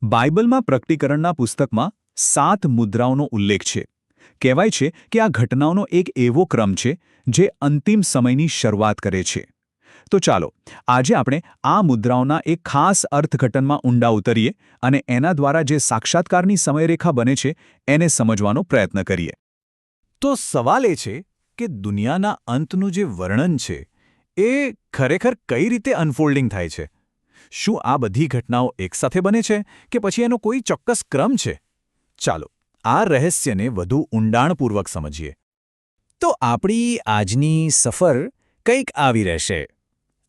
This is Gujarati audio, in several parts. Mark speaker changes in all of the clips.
Speaker 1: બાઇબલમાં પ્રકટીકરણના પુસ્તકમાં 7 મુદ્રાઓનો ઉલ્લેખ છે. કહેવાય છે કે આ ઘટનાઓનો એક એવો ક્રમ છે જે અંતિમ સમયની શરૂઆત કરે છે. તો ચાલો આજે આપણે આ મુદ્રાઓના એક ખાસ અર્થઘટનમાં ઊંડા ઉતરીએ અને એના દ્વારા જે સાક્ષાત્કારની સમયરેખા બને છે એને સમજવાનો પ્રયત્ન કરીએ.
Speaker 2: તો સવાલ એ છે કે દુનિયાના અંતનું જે વર્ણન છે એ ખરેખર કઈ રીતે અનફોલ્ડિંગ થાય છે? શું આ બધી ઘટનાઓ એકસાથે બને છે કે પછી એનો કોઈ ચોક્કસ ક્રમ છે? ચાલો આ રહસ્યને વધુ ઊંડાણપૂર્વક સમજીએ. તો આપણી આજની સફર કંઈક આવી રહેશે.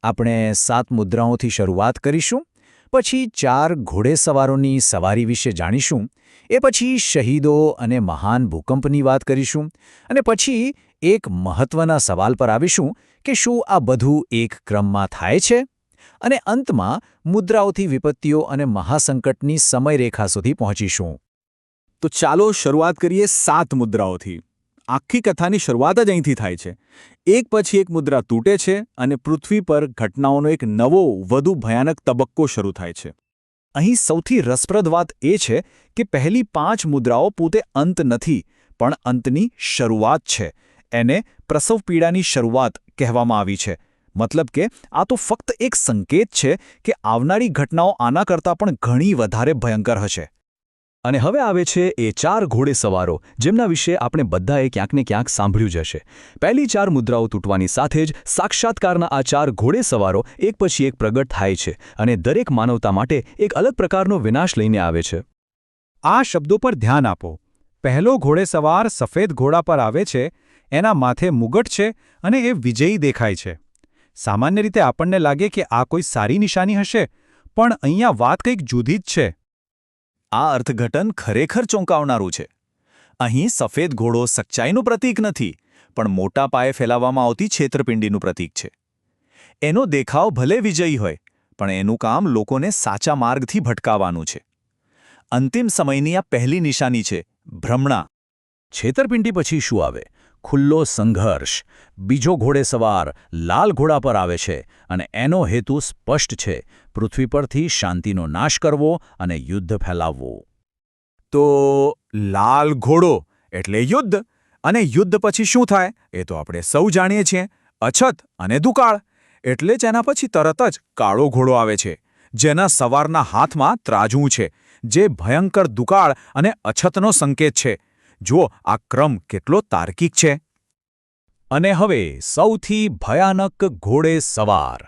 Speaker 2: આપણે 7 મુદ્રાઓથી શરૂઆત કરીશું, પછી 4 ઘોડેસવારોની સવારી વિશે જાણીશું, એ પછી શહીદો અને મહાન ભૂકંપની વાત કરીશું, અને પછી એક મહત્વના સવાલ પર આવીશું કે શું આ બધું એક ક્રમમાં થાય છે? અને અંતમાં મુદ્રાઓથી વિપત્તિઓ અને મહાસંકટની સમયરેખા સુધી પહોંચીશું. તો ચાલો શરૂઆત કરીએ 7 મુદ્રાઓથી. આખી કથાની શરૂઆત જ અહીંથી થાય છે. એક પછી એક મુદ્રા તૂટે છે અને પૃથ્વી પર ઘટનાઓનો એક નવો, વધુ ભયાનક તબક્કો શરૂ થાય છે. અહીં સૌથી રસપ્રદ વાત એ છે કે પહેલી 5 મુદ્રાઓ પોતે અંત નથી, પણ અંતની શરૂઆત છે. એને પ્રસવ પીડાની શરૂઆત કહેવામાં આવી છે. મતલબ કે આ તો ફક્ત એક સંકેત છે કે આવનારી ઘટનાઓ આના કરતાં પણ ઘણી વધારે ભયંકર હશે. અને હવે આવે છે એ 4 ઘોડેસવારો જેમના વિશે આપણે બધાએ ક્યાંક ને ક્યાંક સાંભળ્યું જ હશે. પહેલી 4 મુદ્રાઓ તૂટવાની સાથે જ સાક્ષાત્કારના આ 4 ઘોડેસવારો એક પછી એક પ્રગટ થાય છે અને દરેક માનવતા માટે એક અલગ પ્રકારનો વિનાશ લઈને આવે છે.
Speaker 3: આ શબ્દો પર ધ્યાન આપો. પહેલો ઘોડેસવાર સફેદ ઘોડા પર આવે છે, એના માથે મુગટ છે અને એ વિજયી દેખાય છે. સામાન્ય રીતે આપણને લાગે કે આ કોઈ સારી નિશાની હશે, પણ અહીંયા વાત કંઈક જુદી જ છે.
Speaker 2: આ અર્થઘટન ખરેખર ચોંકાવનારું છે. અહીં સફેદ ઘોડો સચ્ચાઈનું પ્રતીક નથી, પણ મોટા પાયે ફેલાવવામાં આવતી છેતરપિંડીનું પ્રતીક છે. એનો દેખાવ ભલે વિજયી હોય, પણ એનું કામ લોકોને સાચા માર્ગથી ભટકાવવાનું છે. અંતિમ સમયની આ પહેલી નિશાની છે, ભ્રમણા. છેતરપિંડી પછી શું આવે? ખુલ્લો સંઘર્ષ. બીજો ઘોડેસવાર લાલ ઘોડા પર આવે છે અને એનો હેતુ સ્પષ્ટ છે, પૃથ્વી પરથી શાંતિનો નાશ કરવો અને યુદ્ધ ફેલાવવું. તો લાલ ઘોડો એટલે યુદ્ધ, અને યુદ્ધ પછી શું થાય એ તો આપણે સૌ જાણીએ છીએ, અછત અને દુકાળ. એટલે જ એના પછી તરત જ કાળો ઘોડો આવે છે, જેના સવારના હાથમાં ત્રાજવું છે, જે ભયંકર દુકાળ અને અછતનો સંકેત છે. જુઓ આ ક્રમ કેટલો તાર્કિક છે. અને હવે સૌથી ભયાનક ઘોડેસવાર.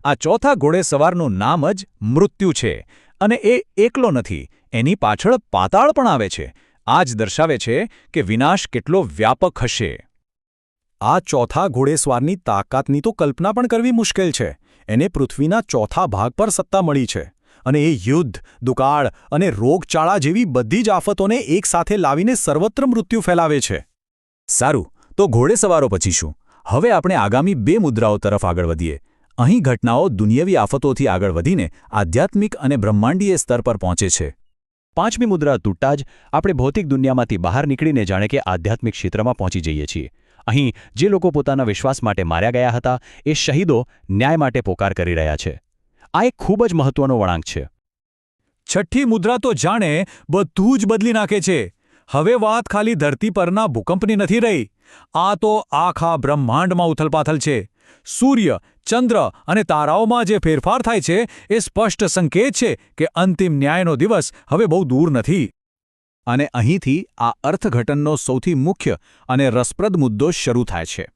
Speaker 2: આ ચોથા ઘોડેસવારનું નામ જ મૃત્યુ છે, અને એ એકલો નથી, એની પાછળ પાતાળ પણ આવે છે. આ જ દર્શાવે છે કે વિનાશ કેટલો વ્યાપક હશે. આ ચોથા ઘોડેસવારની તાકાતની તો કલ્પના પણ કરવી મુશ્કેલ છે. એને પૃથ્વીના ચોથા ભાગ પર સત્તા મળી છે, અને એ યુદ્ધ, દુકાળ અને રોગચાળા જેવી બધી જ આફતોને એકસાથે લાવીને સર્વત્ર મૃત્યુ ફેલાવે છે. સારું, તો ઘોડેસવારો પછી શું? હવે આપણે આગામી 2 મુદ્રાઓ તરફ આગળ વધીએ. અહીં ઘટનાઓ દુનિયાવી આફતોથી આગળ વધીને આધ્યાત્મિક અને બ્રહ્માંડીય સ્તર પર પહોંચે છે. 5મી મુદ્રા તૂટતા જ આપણે ભૌતિક દુનિયામાંથી બહાર નીકળીને જાણે કે આધ્યાત્મિક ક્ષેત્રમાં પહોંચી જઈએ છીએ. અહીં જે લોકો પોતાના વિશ્વાસ માટે માર્યા ગયા હતા, એ શહીદો ન્યાય માટે પોકાર કરી રહ્યા છે. આ એક ખૂબ જ મહત્વનો વળાંક છે. 6ઠ્ઠી મુદ્રા તો જાણે બધું જ બદલી નાખે છે. હવે વાત ખાલી ધરતી પરના ભૂકંપની નથી રહી. આ તો આખા બ્રહ્માંડમાં ઉથલપાથલ છે. સૂર્ય, ચંદ્ર અને તારાઓમાં જે ફેરફાર થાય છે એ સ્પષ્ટ સંકેત છે કે અંતિમ ન્યાયનો દિવસ હવે બહુ દૂર નથી. અને અહીંથી આ અર્થઘટનનો સૌથી મુખ્ય અને રસપ્રદ મુદ્દો શરૂ થાય છે.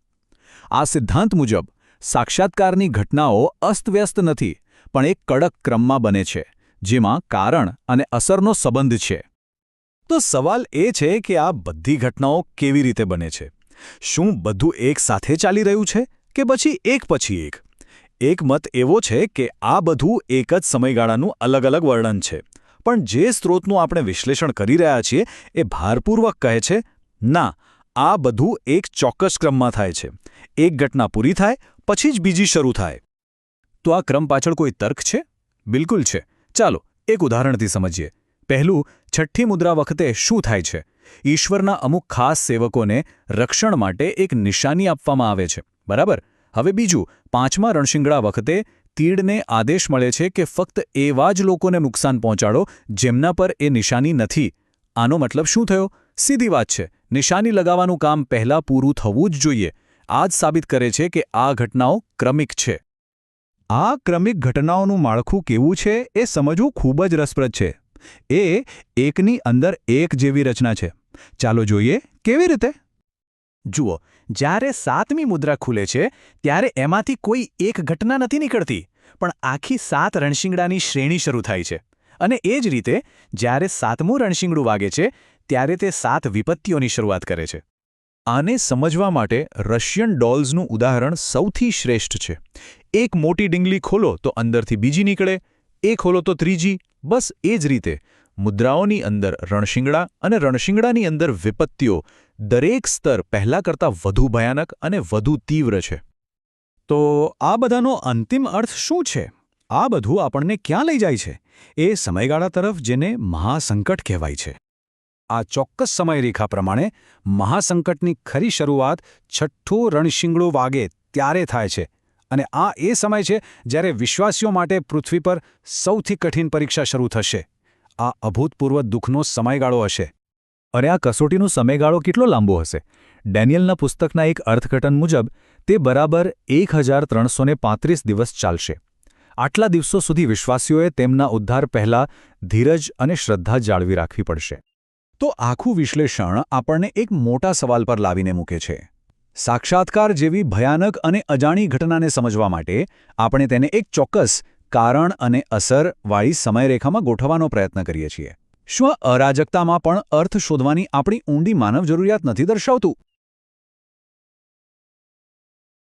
Speaker 2: આ સિદ્ધાંત મુજબ સાક્ષાત્કારની ઘટનાઓ અસ્તવ્યસ્ત નથી, પણ એક કડક ક્રમમાં બને છે, જેમાં કારણ અને અસરનો સંબંધ છે. તો સવાલ એ છે કે આ બધી ઘટનાઓ કેવી રીતે બને છે? શું બધું એક સાથે ચાલી રહ્યું છે કે પછી એક પછી એક? એક મત એવો છે કે આ બધું એક જ સમયગાળાનું અલગ અલગ વર્ણન છે, પણ જે સ્ત્રોતનું આપણે વિશ્લેષણ કરી રહ્યા છીએ એ ભારપૂર્વક કહે છે, ના, આ બધું એક ચોક્કસ ક્રમમાં થાય છે. એક ઘટના પૂરી થાય પછી જ બીજી શરૂ થાય. તો આ ક્રમ પાછળ કોઈ તર્ક છે? બિલકુલ છે. ચાલો એક ઉદાહરણથી સમજીએ. પહેલું, 6ઠ્ઠી મુદ્રા વખતે શું થાય છે? ઈશ્વરના અમુક ખાસ સેવકોને રક્ષણ માટે એક નિશાની આપવામાં આવે છે, બરાબર? હવે બીજું, 5મા રણશિંગડા વખતે
Speaker 3: તીડને આદેશ મળે છે કે ફક્ત એવા જ લોકોને નુકસાન પહોંચાડો જેમના પર એ નિશાની નથી. આનો મતલબ શું થયો? સીધી વાત છે, નિશાની લગાવવાનું કામ પહેલાં પૂરું થવું જ જોઈએ. આ જ સાબિત કરે છે કે આ ઘટનાઓ ક્રમિક છે.
Speaker 1: આ ક્રમિક ઘટનાઓનું માળખું કેવું છે એ સમજવું ખૂબ જ રસપ્રદ છે. એ એકની અંદર એક જેવી રચના છે. ચાલો જોઈએ કેવી રીતે.
Speaker 2: જુઓ, જ્યારે 7મી મુદ્રા ખુલે છે ત્યારે એમાંથી કોઈ એક ઘટના નથી નીકળતી, પણ આખી 7 રણશિંગડાની શ્રેણી શરૂ થાય છે. અને એ જ રીતે જ્યારે 7મું રણશિંગડું વાગે છે ત્યારે તે 7 વિપત્તિઓની શરૂઆત કરે છે.
Speaker 1: આને સમજવા માટે રશિયન ડોલ્સનું ઉદાહરણ સૌથી શ્રેષ્ઠ છે. એક મોટી ડીંગલી ખોલો તો અંદરથી બીજી નીકળે, એ ખોલો તો ત્રીજી. બસ એ જ રીતે મુદ્રાઓની અંદર રણશિંગડા અને રણશિંગડાની અંદર વિપત્તિઓ, દરેક સ્તર પહેલાં કરતાં વધુ ભયાનક અને વધુ તીવ્ર છે.
Speaker 3: તો આ બધાનો અંતિમ અર્થ શું છે? આ બધું આપણને ક્યાં લઈ જાય છે? એ સમયગાળા તરફ જેને મહાસંકટ કહેવાય છે. આ ચોક્કસ સમયરેખા પ્રમાણે મહાસંકટની ખરી શરૂઆત 6થું રણશિંગડું વાગે ત્યારે થાય છે. અને આ એ સમય છે જ્યારે વિશ્વાસીઓ માટે પૃથ્વી પર સૌથી કઠિન પરીક્ષા શરૂ થશે. આ અભૂતપૂર્વ દુઃખનો સમયગાળો હશે.
Speaker 1: અને આ કસોટીનો સમયગાળો કેટલો લાંબો હશે? ડેનિયલના પુસ્તકના એક અર્થઘટન મુજબ તે બરાબર 1335 દિવસ ચાલશે. આટલા દિવસો સુધી વિશ્વાસીઓએ તેમના ઉદ્ધાર પહેલાં ધીરજ અને શ્રદ્ધા જાળવી રાખવી પડશે.
Speaker 3: તો આખું વિશ્લેષણ આપણને એક મોટા સવાલ પર લાવીને મૂકે છે. સાક્ષાત્કાર જેવી ભયાનક અને અજાણી ઘટનાને સમજવા માટે આપણે તેને એક ચોક્કસ કારણ અને અસરવાળી સમયરેખામાં ગોઠવવાનો પ્રયત્ન કરીએ છીએ. શું આ અરાજકતામાં પણ અર્થ શોધવાની આપણી ઊંડી માનવ જરૂરિયાત નથી દર્શાવતું?